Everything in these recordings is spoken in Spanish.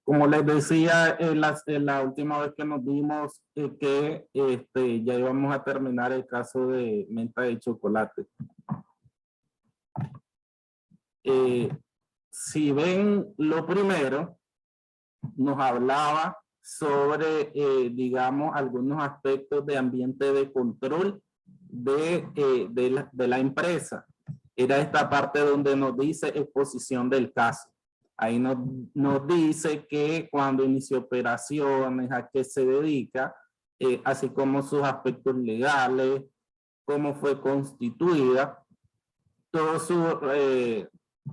Como les decía en la última vez que nos vimos, ya íbamos a terminar el caso de menta de chocolate. Si ven lo primero, nos hablaba sobre, digamos, algunos aspectos de ambiente de control de la empresa. Era esta parte donde nos dice exposición del caso. Ahí nos dice que cuando inició operaciones, a qué se dedica, así como sus aspectos legales, cómo fue constituida, todos sus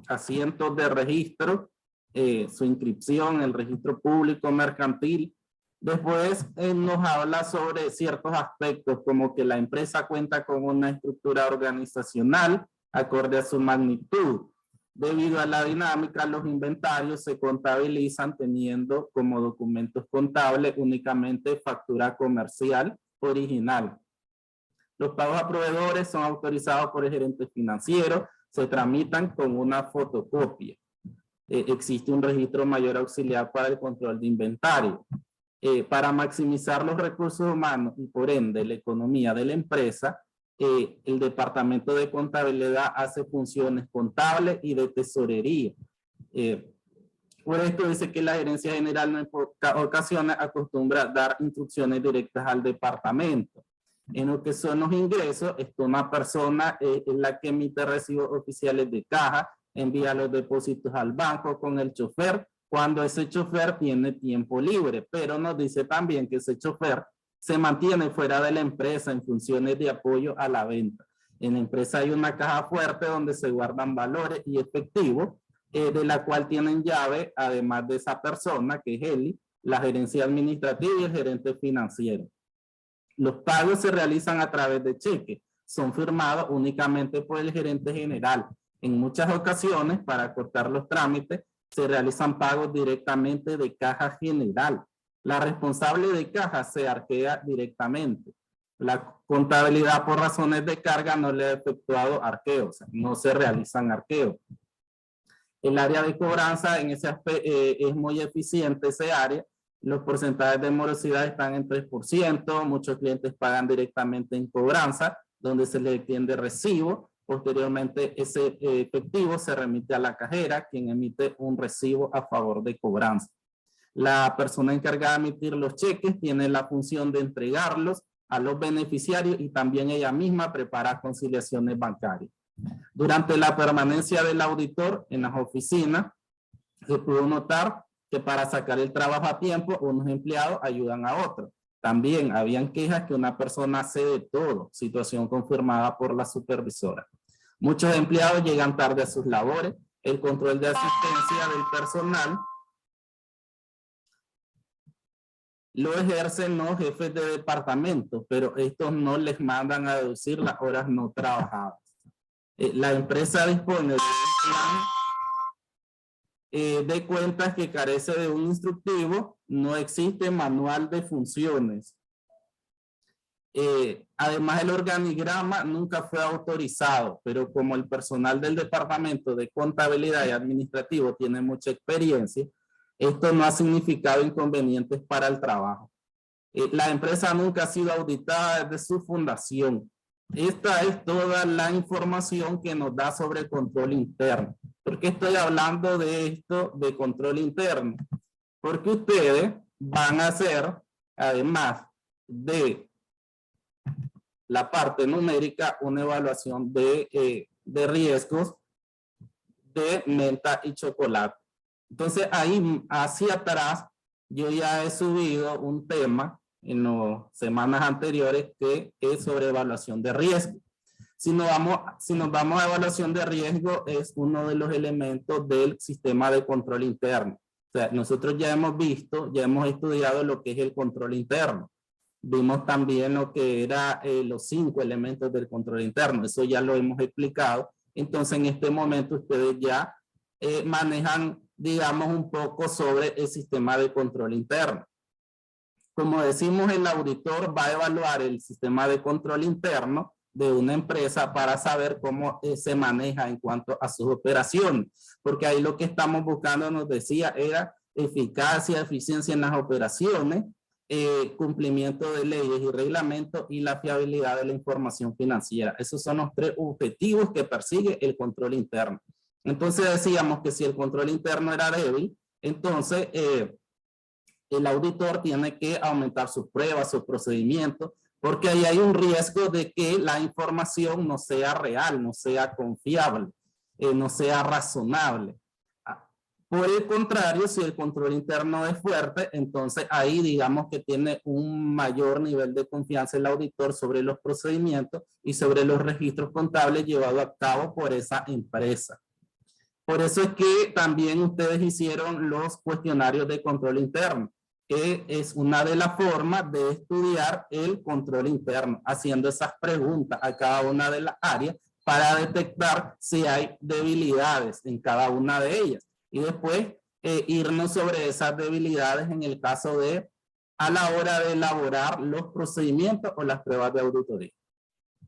asientos de registro, su inscripción, el registro público mercantil. Después nos habla sobre ciertos aspectos como que la empresa cuenta con una estructura organizacional acorde a su magnitud. Debido a la dinámica, los inventarios se contabilizan teniendo como documentos contables únicamente factura comercial original. Los pagos a proveedores son autorizados por el gerente financiero, se tramitan con una fotocopia. Existe un registro mayor auxiliar para el control de inventario. Para maximizar los recursos humanos y por ende la economía de la empresa, el departamento de contabilidad hace funciones contables y de tesorería. Por esto dice que la gerencia general en ocasiones acostumbra dar instrucciones directas al departamento. En lo que son los ingresos, una persona es la que emite recibos oficiales de caja, envía los depósitos al banco con el chofer cuando ese chofer tiene tiempo libre, pero nos dice también que ese chofer se mantiene fuera de la empresa en funciones de apoyo a la venta. En la empresa hay una caja fuerte donde se guardan valores y efectivo, de la cual tienen llave, además de esa persona, que es Eli, la gerencia administrativa y el gerente financiero. Los pagos se realizan a través de cheques, son firmados únicamente por el gerente general. En muchas ocasiones, para cortar los trámites, se realizan pagos directamente de caja general. La responsable de caja se arquea directamente. La contabilidad por razones de carga no le ha efectuado arqueos, o sea, no se realizan arqueos. El área de cobranza en ese aspecto es muy eficiente, ese área. Los porcentajes de morosidad están en 3%. Muchos clientes pagan directamente en cobranza, donde se les extiende recibo. Posteriormente, ese efectivo se remite a la cajera, quien emite un recibo a favor de cobranza. La persona encargada de emitir los cheques tiene la función de entregarlos a los beneficiarios y también ella misma prepara conciliaciones bancarias. Durante la permanencia del auditor en las oficinas, se pudo notar que para sacar el trabajo a tiempo, unos empleados ayudan a otros. También habían quejas que una persona hace de todo, situación confirmada por la supervisora. Muchos empleados llegan tarde a sus labores. El control de asistencia del personal lo ejercen los jefes de departamento, pero estos no les mandan a deducir las horas no trabajadas. La empresa dispone de un plan de cuentas que carece de un instructivo, no existe manual de funciones. Además, el organigrama nunca fue autorizado, pero como el personal del departamento de contabilidad y administrativo tiene mucha experiencia, esto no ha significado inconvenientes para el trabajo. La empresa nunca ha sido auditada desde su fundación. Esta es toda la información que nos da sobre control interno. ¿Por qué estoy hablando de esto de control interno? Porque ustedes van a hacer, además de la parte numérica, una evaluación de riesgos de menta y chocolate. Entonces ahí hacia atrás yo ya he subido un tema en las semanas anteriores que es sobre evaluación de riesgo. Si nos vamos a evaluación de riesgo, es uno de los elementos del sistema de control interno. O sea, nosotros ya hemos visto, ya hemos estudiado lo que es el control interno. Vimos también lo que era los 5 elementos del control interno. Eso ya lo hemos explicado. Entonces en este momento ustedes ya manejan, digamos, un poco sobre el sistema de control interno. Como decimos, el auditor va a evaluar el sistema de control interno de una empresa para saber cómo se maneja en cuanto a sus operaciones. Porque ahí lo que estamos buscando, nos decía, era eficacia, eficiencia en las operaciones, cumplimiento de leyes y reglamentos y la fiabilidad de la información financiera. Esos son los 3 objetivos que persigue el control interno. Entonces decíamos que si el control interno era débil, entonces el auditor tiene que aumentar sus pruebas, sus procedimientos, porque ahí hay un riesgo de que la información no sea real, no sea confiable, no sea razonable. Por el contrario, si el control interno es fuerte, entonces ahí digamos que tiene un mayor nivel de confianza el auditor sobre los procedimientos y sobre los registros contables llevados a cabo por esa empresa. Por eso es que también ustedes hicieron los cuestionarios de control interno, que es una de las formas de estudiar el control interno, haciendo esas preguntas a cada una de las áreas para detectar si hay debilidades en cada una de ellas. Y después irnos sobre esas debilidades en el caso de a la hora de elaborar los procedimientos o las pruebas de auditoría.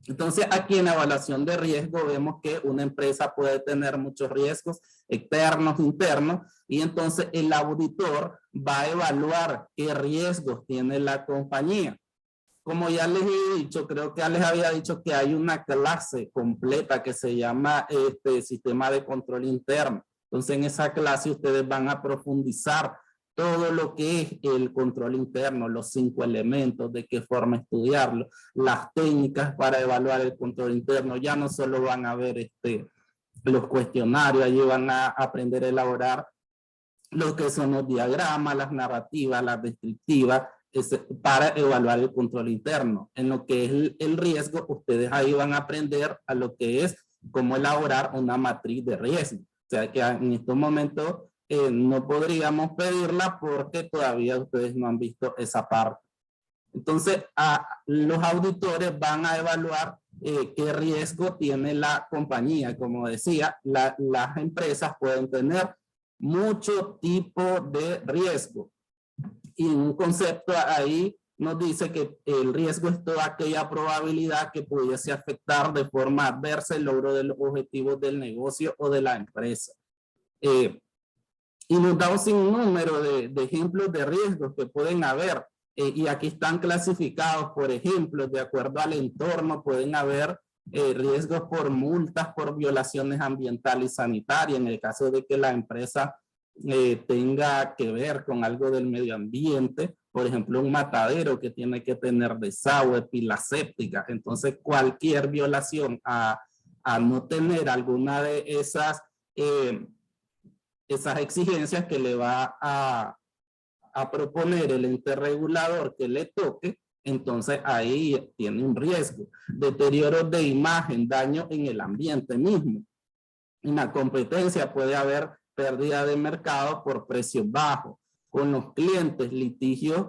Entonces aquí en la evaluación de riesgo vemos que una empresa puede tener muchos riesgos externos, internos, y entonces el auditor va a evaluar qué riesgos tiene la compañía. Como ya les he dicho, creo que ya les había dicho que hay una clase completa que se llama sistema de control interno. Entonces en esa clase ustedes van a profundizar todo lo que es el control interno, los 5 elementos, de qué forma estudiarlo, las técnicas para evaluar el control interno. Ya no solo van a ver los cuestionarios, allí van a aprender a elaborar lo que son los diagramas, las narrativas, las descriptivas, para evaluar el control interno. En lo que es el riesgo, ustedes ahí van a aprender a lo que es cómo elaborar una matriz de riesgo. O sea que en estos momentos no podríamos pedirla porque todavía ustedes no han visto esa parte. Entonces, los auditores van a evaluar qué riesgo tiene la compañía. Como decía, las empresas pueden tener mucho tipo de riesgo. Y un concepto ahí nos dice que el riesgo es toda aquella probabilidad que pudiese afectar de forma adversa el logro de los objetivos del negocio o de la empresa. Y nos da un sinnúmero de ejemplos de riesgos que pueden haber. Y aquí están clasificados, por ejemplo, de acuerdo al entorno, pueden haber riesgos por multas, por violaciones ambientales y sanitarias, en el caso de que la empresa tenga que ver con algo del medio ambiente, por ejemplo, un matadero que tiene que tener desagüe, pilas sépticas. Entonces, cualquier violación a no tener alguna de esas exigencias que le va a proponer el ente regulador que le toque, entonces ahí tiene un riesgo. Deterioro de imagen, daño en el ambiente mismo. En la competencia puede haber pérdida de mercado por precios bajos. Con los clientes, litigios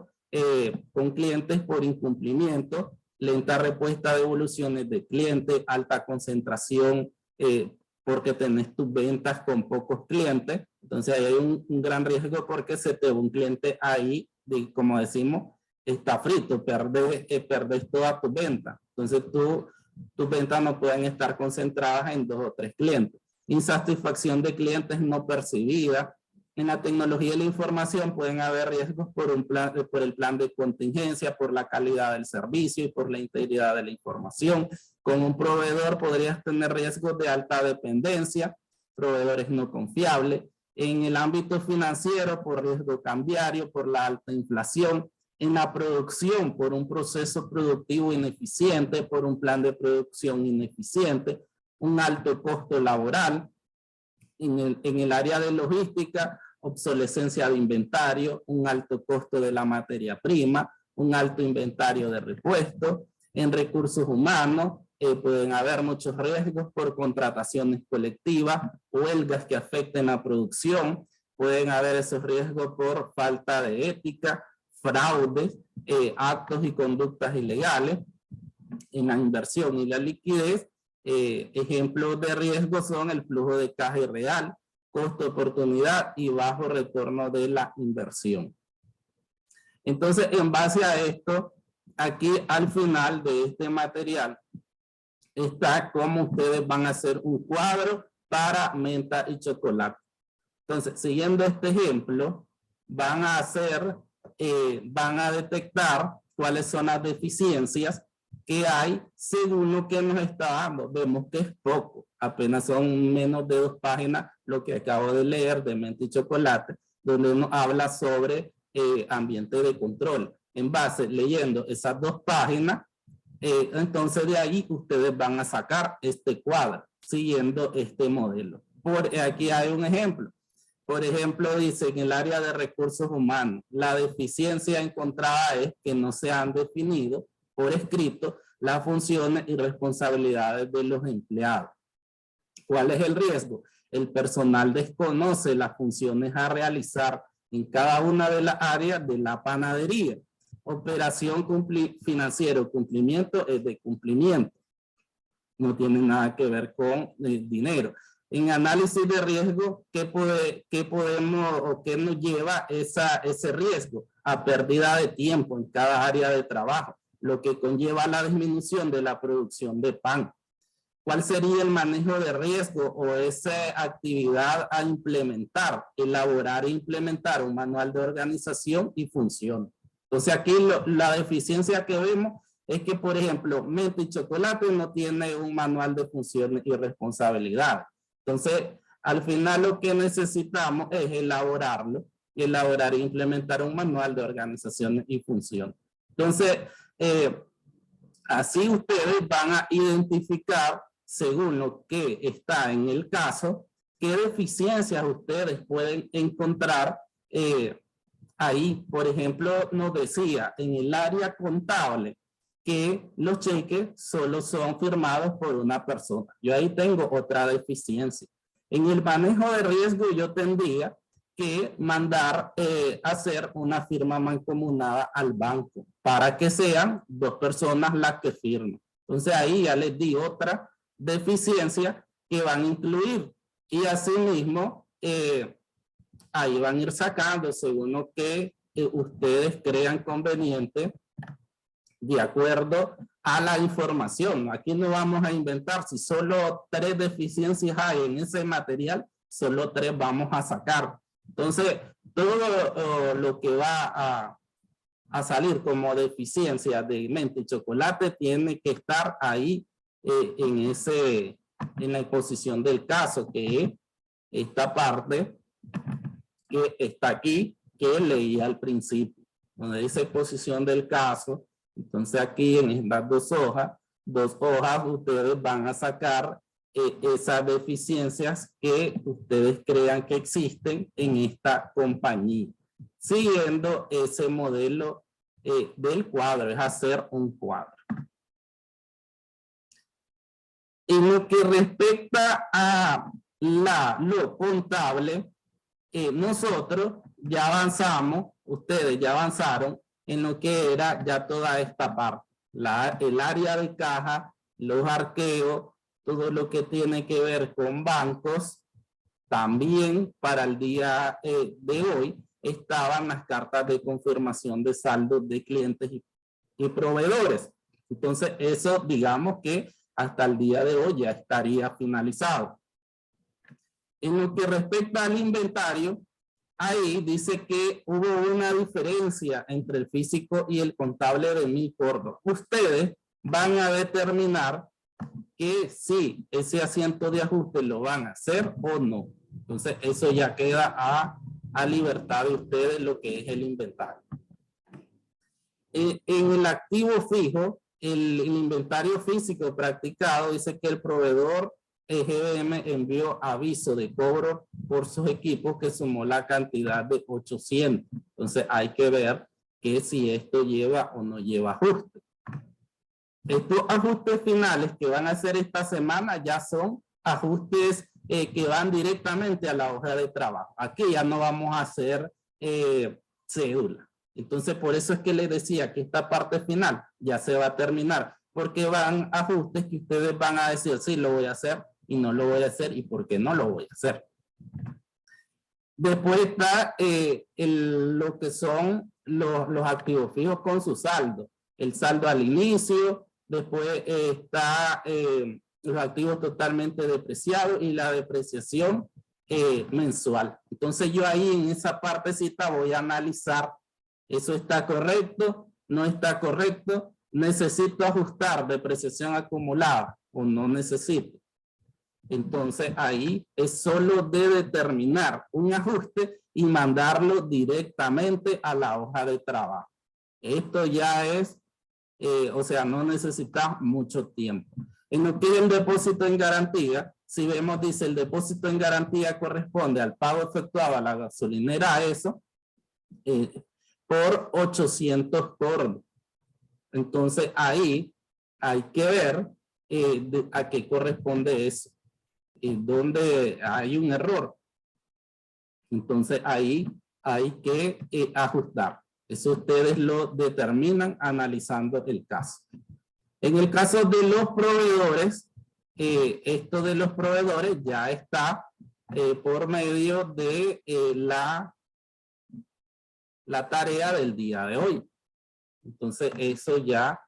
con clientes por incumplimiento, lenta respuesta de devoluciones de clientes, alta concentración porque tenés tus ventas con pocos clientes. Entonces ahí hay un gran riesgo porque se te va un cliente ahí, como decimos, está frito, perdés toda tu venta. Entonces tus ventas no pueden estar concentradas en 2 o 3 clientes. Insatisfacción de clientes no percibida. En la tecnología de la información pueden haber riesgos por el plan de contingencia, por la calidad del servicio y por la integridad de la información. Con un proveedor podrías tener riesgos de alta dependencia, proveedores no confiables. En el ámbito financiero, por riesgo cambiario, por la alta inflación. En la producción, por un proceso productivo ineficiente, por un plan de producción ineficiente, un alto costo laboral. En el área de logística, obsolescencia de inventario, un alto costo de la materia prima, un alto inventario de repuestos. En recursos humanos pueden haber muchos riesgos por contrataciones colectivas, huelgas que afecten la producción, pueden haber esos riesgos por falta de ética, fraudes, actos y conductas ilegales. En la inversión y la liquidez, ejemplos de riesgo son el flujo de caja irreal, costo de oportunidad y bajo retorno de la inversión. Entonces, en base a esto, aquí al final de este material está cómo ustedes van a hacer un cuadro para menta y chocolate. Entonces, siguiendo este ejemplo, van a hacer, van a detectar cuáles son las deficiencias que hay según lo que nos está dando. Vemos que es poco, apenas son menos de 2 páginas lo que acabo de leer de Mente y Chocolate, donde uno habla sobre ambiente de control. En base, leyendo esas 2 páginas, entonces de ahí ustedes van a sacar este cuadro, siguiendo este modelo. Aquí hay un ejemplo. Por ejemplo, dice en el área de recursos humanos, la deficiencia encontrada es que no se han definido por escrito las funciones y responsabilidades de los empleados. ¿Cuál es el riesgo? El personal desconoce las funciones a realizar en cada una de las áreas de la panadería. Operación financiero, cumplimiento es de cumplimiento. No tiene nada que ver con dinero. En análisis de riesgo, ¿qué podemos o qué nos lleva ese riesgo? A pérdida de tiempo en cada área de trabajo, lo que conlleva la disminución de la producción de pan. ¿Cuál sería el manejo de riesgo o esa actividad a implementar? Elaborar e implementar un manual de organización y función. Entonces aquí la deficiencia que vemos es que, por ejemplo, Mente y Chocolate no tiene un manual de funciones y responsabilidades. Entonces, al final lo que necesitamos es elaborar e implementar un manual de organización y función. Entonces, así ustedes van a identificar, según lo que está en el caso, qué deficiencias ustedes pueden encontrar ahí. Por ejemplo, nos decía en el área contable que los cheques solo son firmados por una persona. Yo ahí tengo otra deficiencia. En el manejo de riesgo yo tendría que mandar hacer una firma mancomunada al banco para que sean 2 personas las que firmen. Entonces ahí ya les di otra deficiencia que van a incluir. Y asimismo, ahí van a ir sacando según lo que ustedes crean conveniente de acuerdo a la información. Aquí no vamos a inventar. Si solo 3 deficiencias hay en ese material, solo 3 vamos a sacar. Entonces, todo lo que va a salir como deficiencia de Mente y Chocolate tiene que estar ahí en la exposición del caso, que es esta parte que está aquí, que leí al principio, donde dice exposición del caso. Entonces aquí en estas 2 hojas, ustedes van a sacar esas deficiencias que ustedes crean que existen en esta compañía, siguiendo ese modelo del cuadro, es hacer un cuadro. En lo que respecta a lo contable, nosotros ya avanzamos, ustedes ya avanzaron en lo que era ya toda esta parte, el área de caja, los arqueos, todo lo que tiene que ver con bancos. También para el día de hoy estaban las cartas de confirmación de saldos de clientes y proveedores. Entonces eso, digamos que hasta el día de hoy ya estaría finalizado. En lo que respecta al inventario, ahí dice que hubo una diferencia entre el físico y el contable de 1000 Córdoba. Ustedes van a determinar que si ese asiento de ajuste lo van a hacer o no. Entonces eso ya queda a libertad de ustedes lo que es el inventario. En el activo fijo, el inventario físico practicado dice que el proveedor GBM envió aviso de cobro por sus equipos que sumó la cantidad de 800. Entonces hay que ver que si esto lleva o no lleva ajuste. Estos ajustes finales que van a hacer esta semana ya son ajustes que van directamente a la hoja de trabajo. Aquí ya no vamos a hacer cédula. Entonces por eso es que les decía que esta parte final ya se va a terminar, porque van ajustes que ustedes van a decir sí lo voy a hacer y no lo voy a hacer y por qué no lo voy a hacer. Después está lo que son los activos fijos con su saldo. El saldo al inicio, después está los activos totalmente depreciados y la depreciación mensual. Entonces yo ahí en esa partecita voy a analizar, ¿eso está correcto? ¿No está correcto? ¿Necesito ajustar depreciación acumulada o no necesito? Entonces ahí es solo de determinar un ajuste y mandarlo directamente a la hoja de trabajo. Esto ya es, o sea, no necesita mucho tiempo. En lo que es el depósito en garantía, si vemos, dice el depósito en garantía corresponde al pago efectuado a la gasolinera ESO por 800 córdobas. Entonces ahí hay que ver a qué corresponde eso. Donde hay un error. Entonces ahí hay que ajustar. Eso ustedes lo determinan analizando el caso. En el caso de los proveedores, esto de los proveedores ya está por medio de la tarea del día de hoy. Entonces eso ya,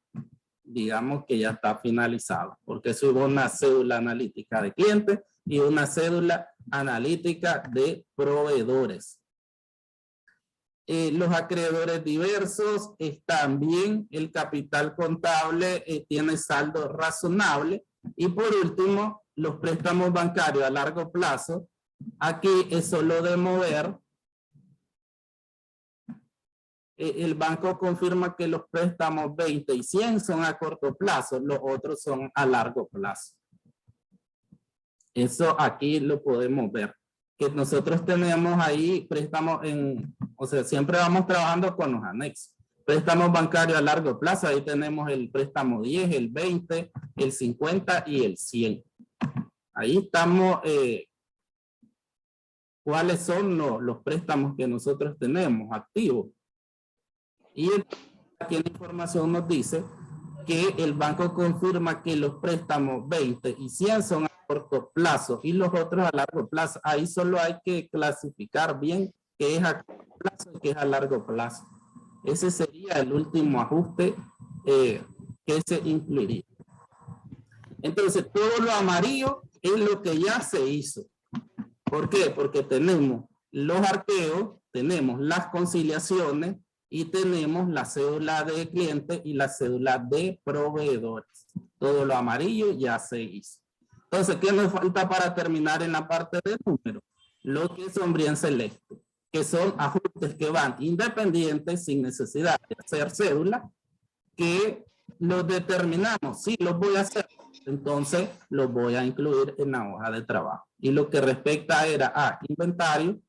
digamos que ya está finalizado, porque eso hubo una cédula analítica de clientes y una cédula analítica de proveedores. Los acreedores diversos están bien, el capital contable tiene saldo razonable y por último los préstamos bancarios a largo plazo. Aquí es solo de mover. El banco confirma que los préstamos 20 y 100 son a corto plazo, los otros son a largo plazo. Eso aquí lo podemos ver. Que nosotros tenemos ahí préstamos o sea, siempre vamos trabajando con los anexos. Préstamos bancarios a largo plazo, ahí tenemos el préstamo 10, el 20, el 50 y el 100. Ahí estamos, cuáles son los préstamos que nosotros tenemos activos. Y aquí en la información nos dice que el banco confirma que los préstamos 20 y 100 son a corto plazo y los otros a largo plazo. Ahí solo hay que clasificar bien qué es a corto plazo y qué es a largo plazo. Ese sería el último ajuste que se incluiría. Entonces, todo lo amarillo es lo que ya se hizo. ¿Por qué? Porque tenemos los arqueos, tenemos las conciliaciones, y tenemos la cédula de cliente y la cédula de proveedores. Todo lo amarillo ya se hizo. Entonces, ¿qué nos falta para terminar en la parte de números? Lo que sombría en celeste, que son ajustes que van independientes sin necesidad de hacer cédula, que los determinamos. Sí, los voy a hacer. Entonces, los voy a incluir en la hoja de trabajo. Y lo que respecta era a inventario,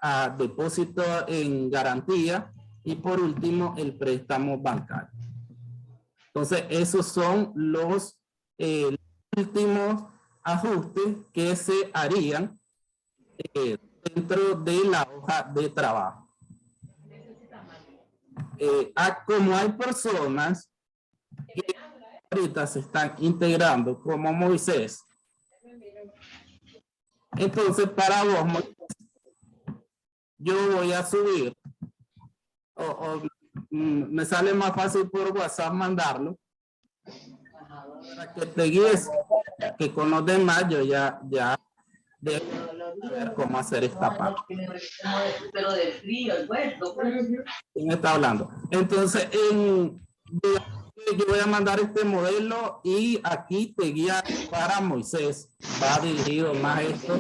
a depósito en garantía y por último el préstamo bancario. Entonces esos son los últimos ajustes que se harían dentro de la hoja de trabajo. Como hay personas que ahorita se están integrando como Moisés, entonces para vos Moisés, yo voy a subir, me sale más fácil por WhatsApp mandarlo, para que te guíes, que con los demás yo ya debo saber cómo hacer esta parte. Pero de frío, ¿Quién está hablando? Entonces, yo voy a mandar este modelo y aquí te guía para Moisés. Va dirigido más a esto.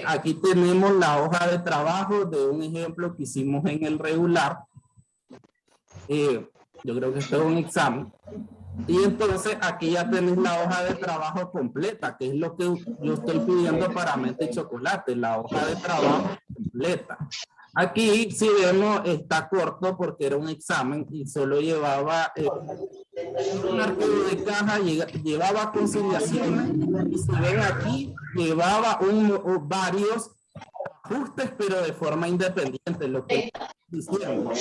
Aquí tenemos la hoja de trabajo de un ejemplo que hicimos en el regular. Yo creo que esto es un examen. Y entonces aquí ya tenéis la hoja de trabajo completa, que es lo que yo estoy pidiendo para Mente y Chocolate, la hoja de trabajo completa. Aquí, si vemos, está corto porque era un examen y solo llevaba un archivo de caja, llevaba conciliaciones y si ven aquí, llevaba varios ajustes, pero de forma independiente, lo que estoy diciendo.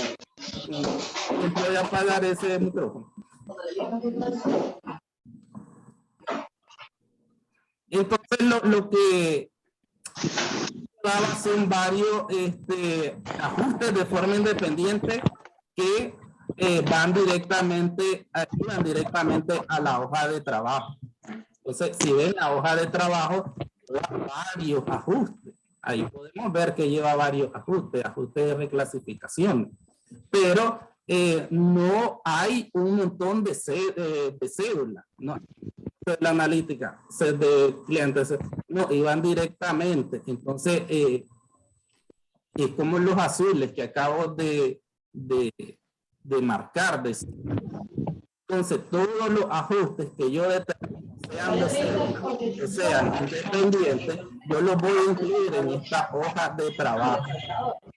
Voy a apagar ese micrófono. Entonces, lo que son varios ajustes de forma independiente que van directamente a la hoja de trabajo. Entonces, si ven la hoja de trabajo, varios ajustes. Ahí podemos ver que lleva varios ajustes, ajustes de reclasificación. Pero no hay un montón de cédulas, ¿no? De la analítica, de clientes, no, iban directamente. Entonces, es como los azules que acabo de marcar. Entonces, todos los ajustes que yo determino, sean independientes, yo los voy a incluir en esta hoja de trabajo.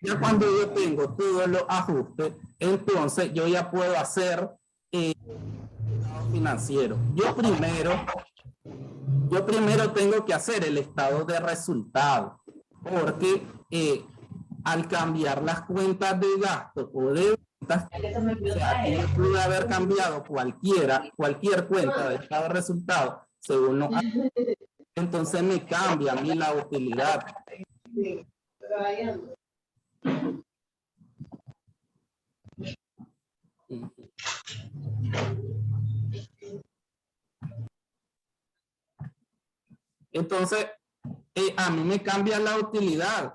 Ya cuando yo tengo todos los ajustes, entonces yo ya puedo hacer estado financiero. Yo primero tengo que hacer el estado de resultados, porque al cambiar las cuentas de gasto o de ventas, o sea, aquí yo pude haber cambiado cualquier cuenta de estado de resultados según los ajustes, entonces me cambia a mí la utilidad. Entonces, a mí me cambia la utilidad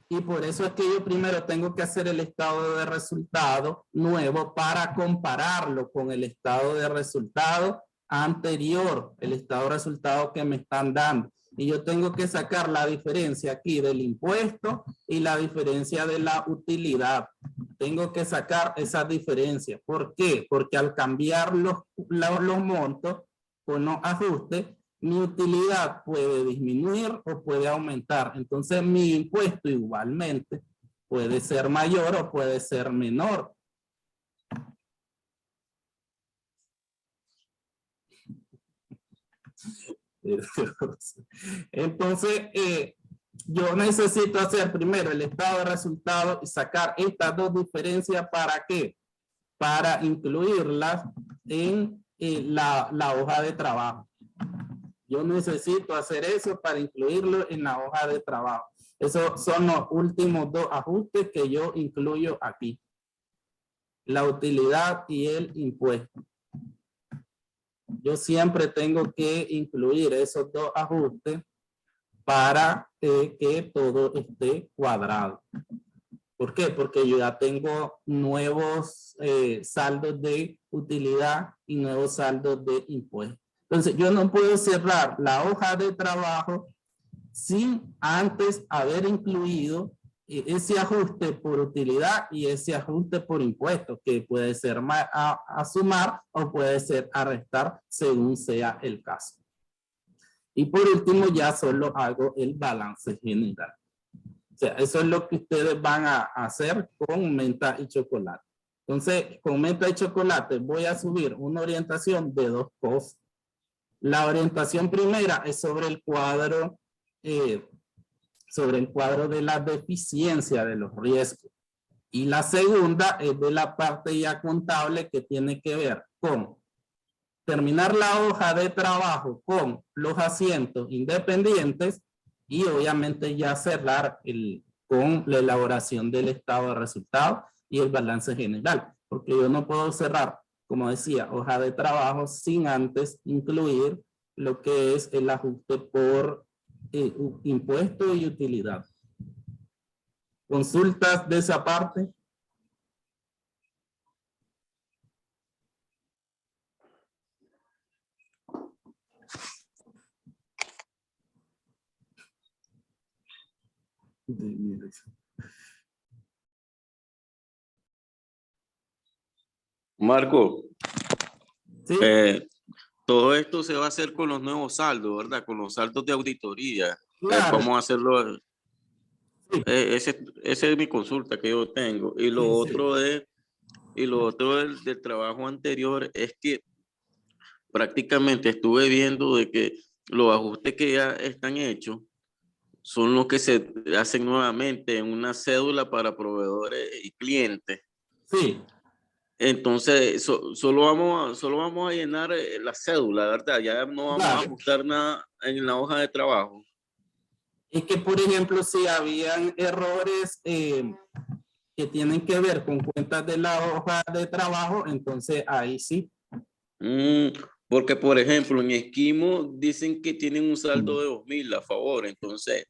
y por eso es que yo primero tengo que hacer el estado de resultado nuevo para compararlo con el estado de resultado anterior, el estado de resultado que me están dando. Y yo tengo que sacar la diferencia aquí del impuesto y la diferencia de la utilidad. Tengo que sacar esa diferencia. ¿Por qué? Porque al cambiar los montos con los ajustes, mi utilidad puede disminuir o puede aumentar. Entonces mi impuesto igualmente puede ser mayor o puede ser menor. Entonces, yo necesito hacer primero el estado de resultados y sacar estas dos diferencias. ¿Para qué? Para incluirlas en la hoja de trabajo. Yo necesito hacer eso para incluirlo en la hoja de trabajo. Esos son los últimos dos ajustes que yo incluyo aquí. La utilidad y el impuesto. Yo siempre tengo que incluir esos dos ajustes para que todo esté cuadrado. ¿Por qué? Porque yo ya tengo nuevos saldos de utilidad y nuevos saldos de impuestos. Entonces, yo no puedo cerrar la hoja de trabajo sin antes haber incluido ese ajuste por utilidad y ese ajuste por impuestos, que puede ser a sumar o puede ser a restar según sea el caso. Y por último, ya solo hago el balance general. O sea, eso es lo que ustedes van a hacer con menta y chocolate. Entonces, con menta y chocolate voy a subir una orientación de dos cosas. La orientación primera es sobre el cuadro de la deficiencia de los riesgos. Y la segunda es de la parte ya contable, que tiene que ver con terminar la hoja de trabajo con los asientos independientes y obviamente ya cerrar con la elaboración del estado de resultados y el balance general. Porque yo no puedo cerrar, como decía, hoja de trabajo sin antes incluir lo que es el ajuste por impuesto y utilidad. ¿Consultas de esa parte? Marco, ¿Sí? todo esto se va a hacer con los nuevos saldos, ¿verdad? Con los saldos de auditoría. Claro. Vamos a hacerlo. Sí. Esa es mi consulta que yo tengo. Y lo otro del trabajo anterior es que prácticamente estuve viendo de que los ajustes que ya están hechos son los que se hacen nuevamente en una cédula para proveedores y clientes. Sí. Entonces, solo vamos a llenar la cédula, ¿verdad? Ya no vamos a ajustar nada en la hoja de trabajo. Es que, por ejemplo, si habían errores que tienen que ver con cuentas de la hoja de trabajo, entonces ahí sí. Porque, por ejemplo, en Esquimo dicen que tienen un saldo de 2.000 a favor, entonces,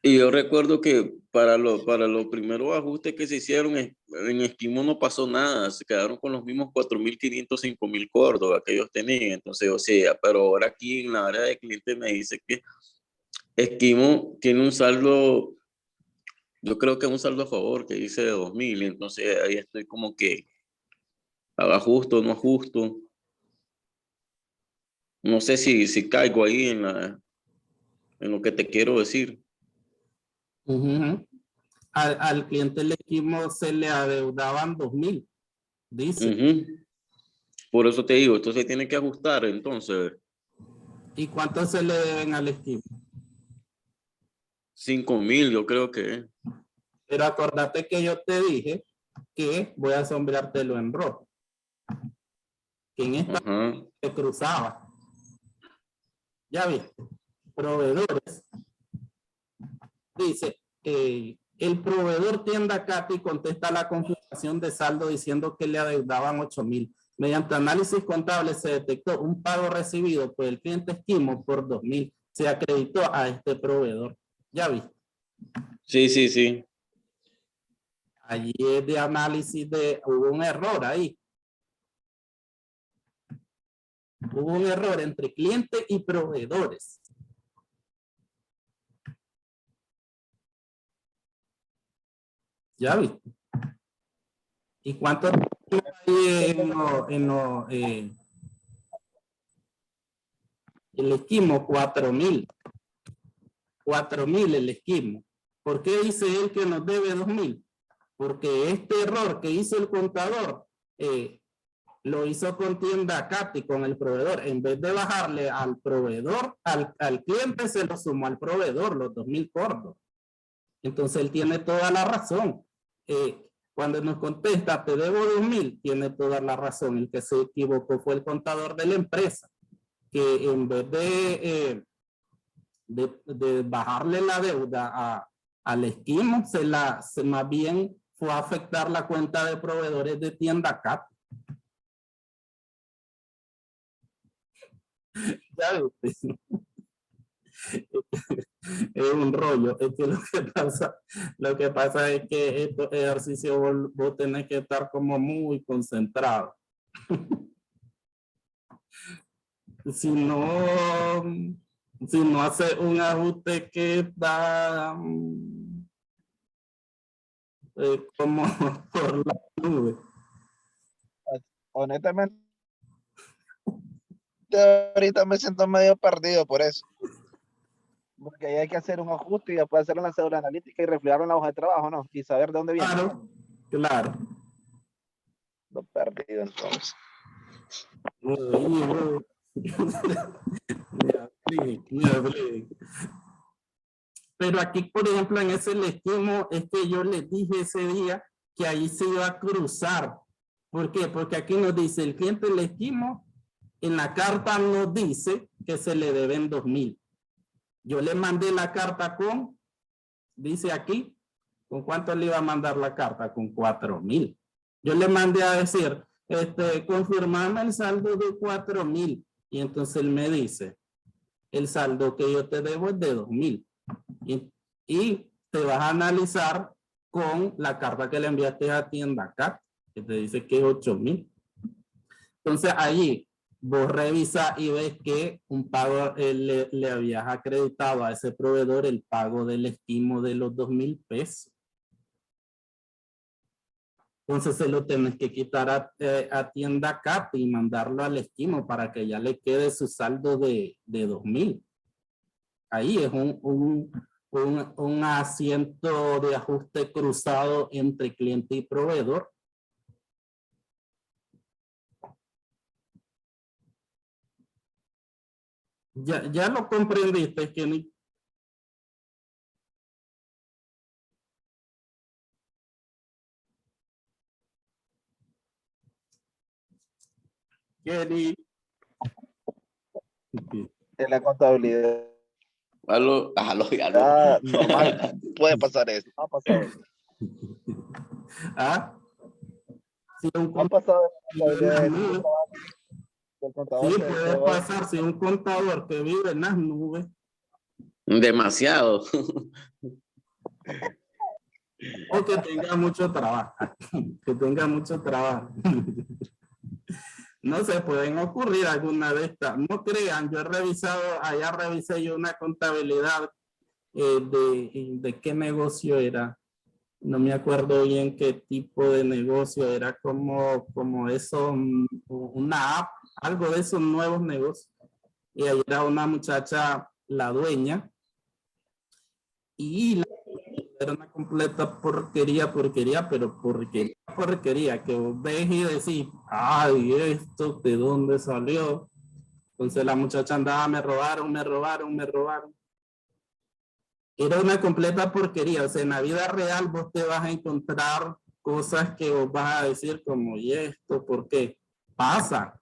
y yo recuerdo que para los primeros ajustes que se hicieron en Esquimo no pasó nada, se quedaron con los mismos 4.500, 5.000 Córdoba que ellos tenían, entonces, o sea, pero ahora aquí en la área de cliente me dice que Esquimo tiene un saldo, yo creo que es un saldo a favor que dice de 2.000, entonces ahí estoy como que, ¿haga justo, no justo? No sé si caigo ahí en lo que te quiero decir. Ujú. Al cliente del Esquimo se le adeudaban 2.000, dice. Ujú. Por eso te digo, esto se tiene que ajustar, entonces, ¿Y cuánto se le deben al Esquimo? 5.000 yo creo que. Pero acordate que yo te dije que voy a sombreártelo en rojo. Que en esta Ajá. se cruzaba. Ya viste. Proveedores. Dice, el proveedor tienda Katy contesta la confirmación de saldo diciendo que le adeudaban 8.000. Mediante análisis contable se detectó un pago recibido por el cliente Esquimo por 2.000. Se acreditó a este proveedor. Ya viste. Sí, sí, sí. Allí es de análisis hubo un error ahí. Hubo un error entre cliente y proveedores. Ya viste. ¿Y cuánto hay el Esquimo? 4.000. 4.000 el Esquimo. ¿Por qué dice él que nos debe 2.000? Porque este error que hizo el contador lo hizo con tienda Katy, con el proveedor. En vez de bajarle al proveedor, al cliente se lo sumó al proveedor, los 2.000 Córdoba. Entonces él tiene toda la razón. Cuando nos contesta, te debo 2.000, tiene toda la razón. El que se equivocó fue el contador de la empresa, que en vez de bajarle la deuda al Esquimo, más bien fue a afectar la cuenta de proveedores de tienda CAT. Es un rollo. Es que lo que pasa es que estos ejercicios vos tenés que estar como muy concentrado. Si no hace un ajuste que da como por la nube. Honestamente, ahorita me siento medio perdido por eso. Porque ahí hay que hacer un ajuste y después hacer una cédula analítica y reflejarlo en la hoja de trabajo, ¿no? Y saber de dónde viene. Claro, claro. Lo perdido entonces. Pero aquí, por ejemplo, en ese Esquimo, es que yo les dije ese día que ahí se iba a cruzar. ¿Por qué? Porque aquí nos dice el cliente del Esquimo, en la carta nos dice que se le deben 2.000. Yo le mandé la carta con, dice aquí, ¿con cuánto le iba a mandar la carta? Con 4.000. Yo le mandé a decir, confirmame el saldo de 4.000. Y entonces él me dice, el saldo que yo te debo es de 2.000. Y te vas a analizar con la carta que le enviaste a tienda CAT, que te dice que es 8.000. Entonces allí vos revisas y ves que un pago le habías acreditado a ese proveedor el pago del Esquimo de los 2.000 pesos. Entonces se lo tenés que quitar a tienda CAT y mandarlo al Esquimo para que ya le quede su saldo de 2.000. Ahí es un asiento de ajuste cruzado entre cliente y proveedor. Ya lo comprendiste, Kenny. Kenny. En la contabilidad Aló. normal puede pasar eso. Ha pasado. ¿Ah? Sí, Ha pasado en la contabilidad. El contador Sí, se puede va. pasar si un contador que vive en las nubes. Demasiado. O que tenga mucho trabajo. Que tenga mucho trabajo. No se pueden ocurrir alguna de estas. No crean, yo he revisado, allá revisé yo una contabilidad de qué negocio era. No me acuerdo bien qué tipo de negocio era, como eso, una app, algo de esos nuevos negocios. Y ahí era una muchacha, la dueña, y era una completa porquería, pero porquería, que vos ves y decís, ay, esto, ¿de dónde salió? Entonces la muchacha andaba, me robaron. Era una completa porquería, o sea, en la vida real vos te vas a encontrar cosas que vos vas a decir como, ¿y esto por qué? Pasa.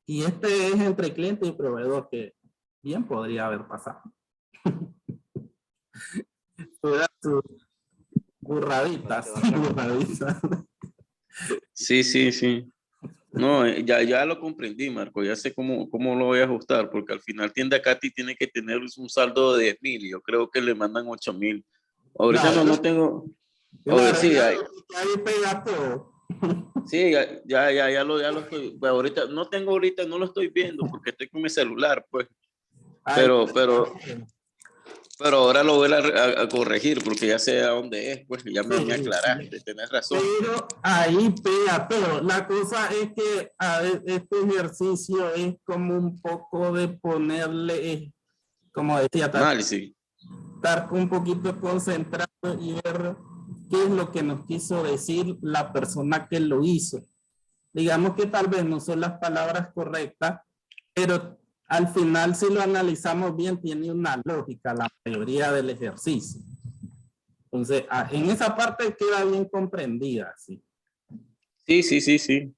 Y este es entre cliente y proveedor, que bien podría haber pasado. Sus burraditas. Sí, sí, sí. No, ya lo comprendí, Marco. Ya sé cómo lo voy a ajustar, porque al final tienda Katy tiene que tener un saldo de 10,000. Yo creo que le mandan 8,000. Ahorita Claro, no tengo. claro, Sí, ahí pega todo. sí, ya lo estoy. Pues ahorita no lo estoy viendo porque estoy con mi celular, pues. Ahí, Pero ahora lo voy a corregir porque ya sé a dónde es, pues ya me aclaraste, tenés razón. pero ahí pega todo. La cosa es que este ejercicio es como un poco de ponerle, como decía, Análisis. estar un poquito concentrado y ver qué es lo que nos quiso decir la persona que lo hizo. Digamos que tal vez no son las palabras correctas, pero al final si lo analizamos bien tiene una lógica la mayoría del ejercicio. Entonces, en esa parte queda bien comprendida, ¿sí? Sí. Sí.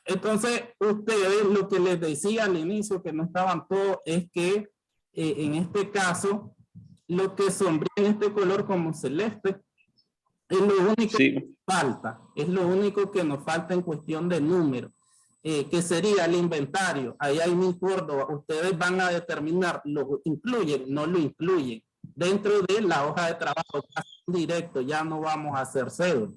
Entonces, ustedes, lo que les decía al inicio, que no estaban todos, es que en este caso, lo que sombría en este color como celeste, es lo único Sí. que falta, es lo único que nos falta en cuestión de número, que sería el inventario. Ahí hay mi Córdoba, ustedes van a determinar, lo incluyen, no lo incluyen, dentro de la hoja de trabajo, directo, ya no vamos a hacer cédula.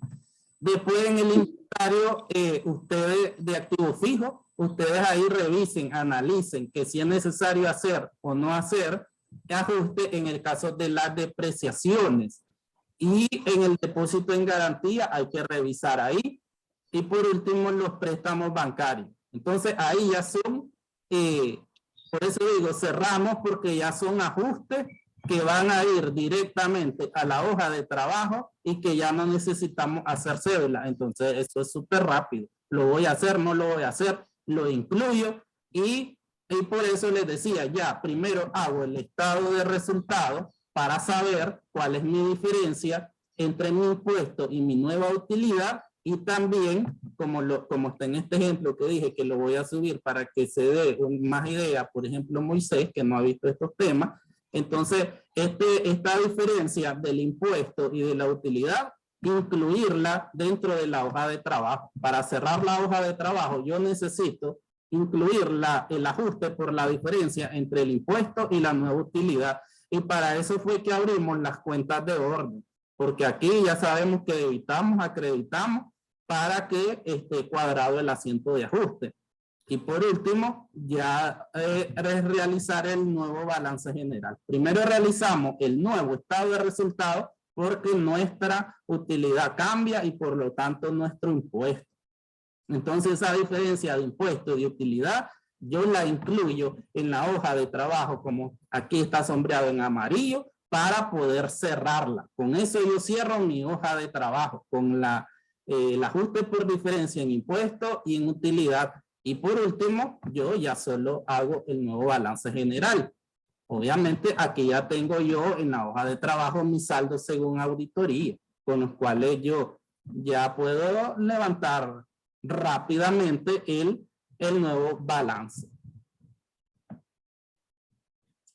Después en el inventario, ustedes de activo fijo, ustedes ahí revisen, analicen que si es necesario hacer o no hacer ajuste en el caso de las depreciaciones. Y en el depósito en garantía hay que revisar ahí. Y por último, los préstamos bancarios. Entonces ahí ya son, por eso digo, cerramos porque ya son ajustes que van a ir directamente a la hoja de trabajo y que ya no necesitamos hacer cédula. Entonces, eso es súper rápido. Lo voy a hacer, no lo voy a hacer, lo incluyo y por eso les decía, ya, primero hago el estado de resultados para saber cuál es mi diferencia entre mi impuesto y mi nueva utilidad y también, como está en este ejemplo que dije que lo voy a subir para que se dé más idea, por ejemplo, Moisés, que no ha visto estos temas. Entonces, esta diferencia del impuesto y de la utilidad, incluirla dentro de la hoja de trabajo. Para cerrar la hoja de trabajo, yo necesito incluir el ajuste por la diferencia entre el impuesto y la nueva utilidad. Y para eso fue que abrimos las cuentas de orden. Porque aquí ya sabemos que debitamos, acreditamos para que esté cuadrado el asiento de ajuste. Y por último, ya realizar el nuevo balance general. Primero realizamos el nuevo estado de resultados porque nuestra utilidad cambia y por lo tanto nuestro impuesto. Entonces esa diferencia de impuesto y de utilidad yo la incluyo en la hoja de trabajo como aquí está sombreado en amarillo para poder cerrarla. Con eso yo cierro mi hoja de trabajo con el ajuste por diferencia en impuesto y en utilidad. Y por último, yo ya solo hago el nuevo balance general. Obviamente, aquí ya tengo yo en la hoja de trabajo mis saldos según auditoría, con los cuales yo ya puedo levantar rápidamente el nuevo balance.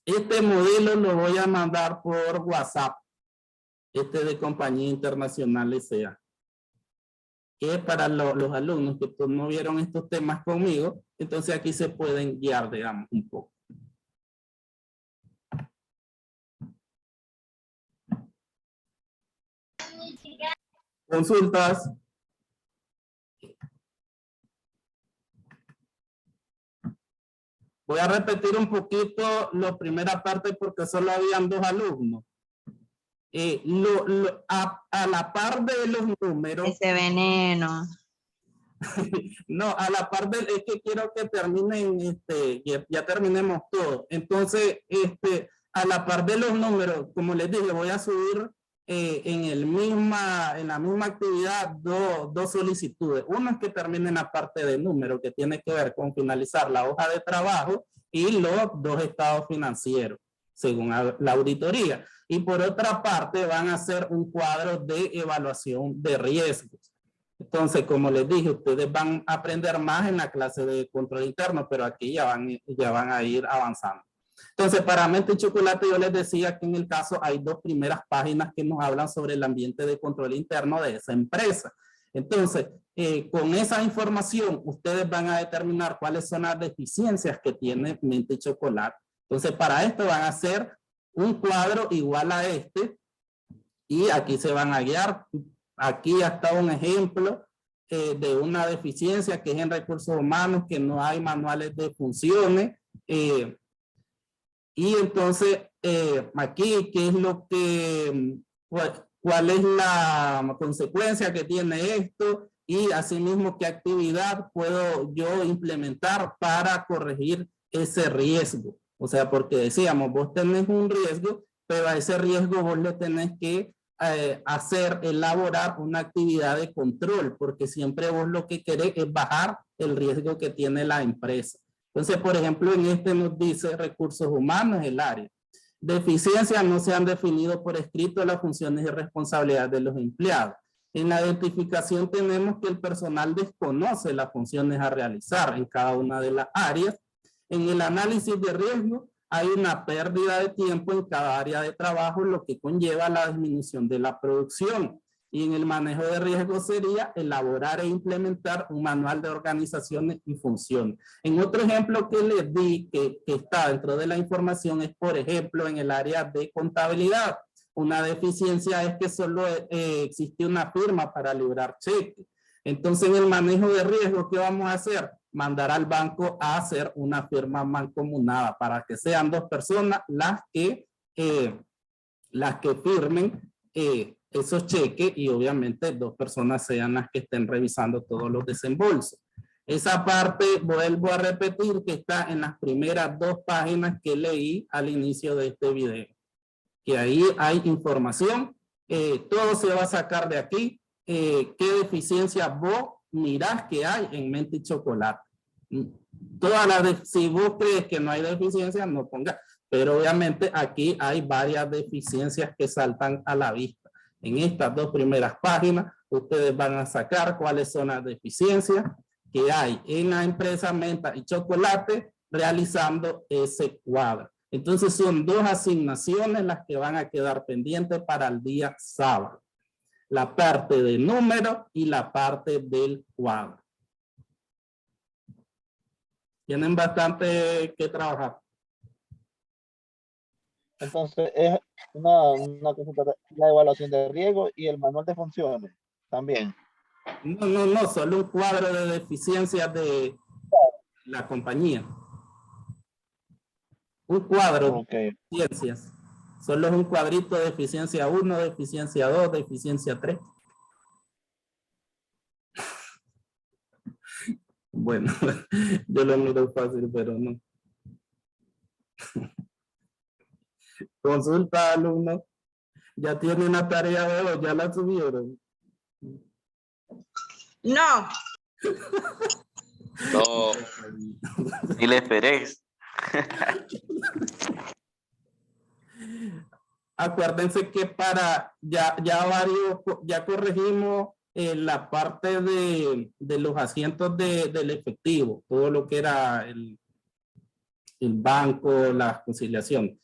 Este modelo lo voy a mandar por WhatsApp. Este de Compañía Internacional S.A. que para los alumnos que no vieron estos temas conmigo, entonces aquí se pueden guiar, digamos, un poco. Consultas. Voy a repetir un poquito la primera parte porque solo habían 2 alumnos. A la par de los números. Ese veneno. No, a la par de, es que quiero que terminen, ya terminemos todo. Entonces, a la par de los números, como les dije, voy a subir en la misma actividad dos solicitudes. Una es que terminen la parte de números, que tiene que ver con finalizar la hoja de trabajo y los 2 estados financieros, según la auditoría. Y por otra parte, van a hacer un cuadro de evaluación de riesgos. Entonces, como les dije, ustedes van a aprender más en la clase de control interno, pero aquí ya van a ir avanzando. Entonces, para Mente y Chocolate, yo les decía que en el caso hay 2 primeras páginas que nos hablan sobre el ambiente de control interno de esa empresa. Entonces, con esa información, ustedes van a determinar cuáles son las deficiencias que tiene Mente y Chocolate. Entonces, para esto van a hacer un cuadro igual a este y aquí se van a guiar. Aquí está un ejemplo de una deficiencia que es en recursos humanos, que no hay manuales de funciones. Y entonces, aquí, ¿qué es lo que, cuál es la consecuencia que tiene esto? Y asimismo, ¿qué actividad puedo yo implementar para corregir ese riesgo? O sea, porque decíamos, vos tenés un riesgo, pero a ese riesgo vos le tenés que elaborar una actividad de control, porque siempre vos lo que querés es bajar el riesgo que tiene la empresa. Entonces, por ejemplo, en este nos dice recursos humanos, el área. Deficiencias: no se han definido por escrito las funciones y responsabilidades de los empleados. En la identificación tenemos que el personal desconoce las funciones a realizar en cada una de las áreas. En el análisis de riesgo hay una pérdida de tiempo en cada área de trabajo, lo que conlleva la disminución de la producción. Y en el manejo de riesgo sería elaborar e implementar un manual de organizaciones y funciones. En otro ejemplo que les di, que está dentro de la información, es por ejemplo en el área de contabilidad. Una deficiencia es que solo existe una firma para librar cheques. Entonces, en el manejo de riesgo, ¿qué vamos a hacer? Mandar al banco a hacer una firma mancomunada para que sean 2 personas las que firmen esos cheques, y obviamente 2 personas sean las que estén revisando todos los desembolsos. Esa parte, vuelvo a repetir, que está en las primeras 2 páginas que leí al inicio de este video. Que ahí hay información, todo se va a sacar de aquí. ¿Qué deficiencia vos mirás que hay en Mente y Chocolate? Si vos crees que no hay deficiencia, no pongas. Pero obviamente aquí hay varias deficiencias que saltan a la vista. En estas 2 primeras páginas, ustedes van a sacar cuáles son las deficiencias que hay en la empresa Menta y Chocolate realizando ese cuadro. Entonces son 2 asignaciones las que van a quedar pendientes para el día sábado. La parte de número y la parte del cuadro. Tienen bastante que trabajar. Entonces, es una cosa, la evaluación de riesgo y el manual de funciones también. No, solo un cuadro de deficiencias de la compañía. Un cuadro de deficiencias. Solo es un cuadrito de deficiencia 1, deficiencia 2, deficiencia 3. Bueno, yo lo miro fácil, pero no. Consulta, alumno. Ya tiene una tarea de hoy, ya la subieron. No. No, ni le esperes. Acuérdense que ya corregimos la parte de los asientos del efectivo, todo lo que era el banco, la conciliación.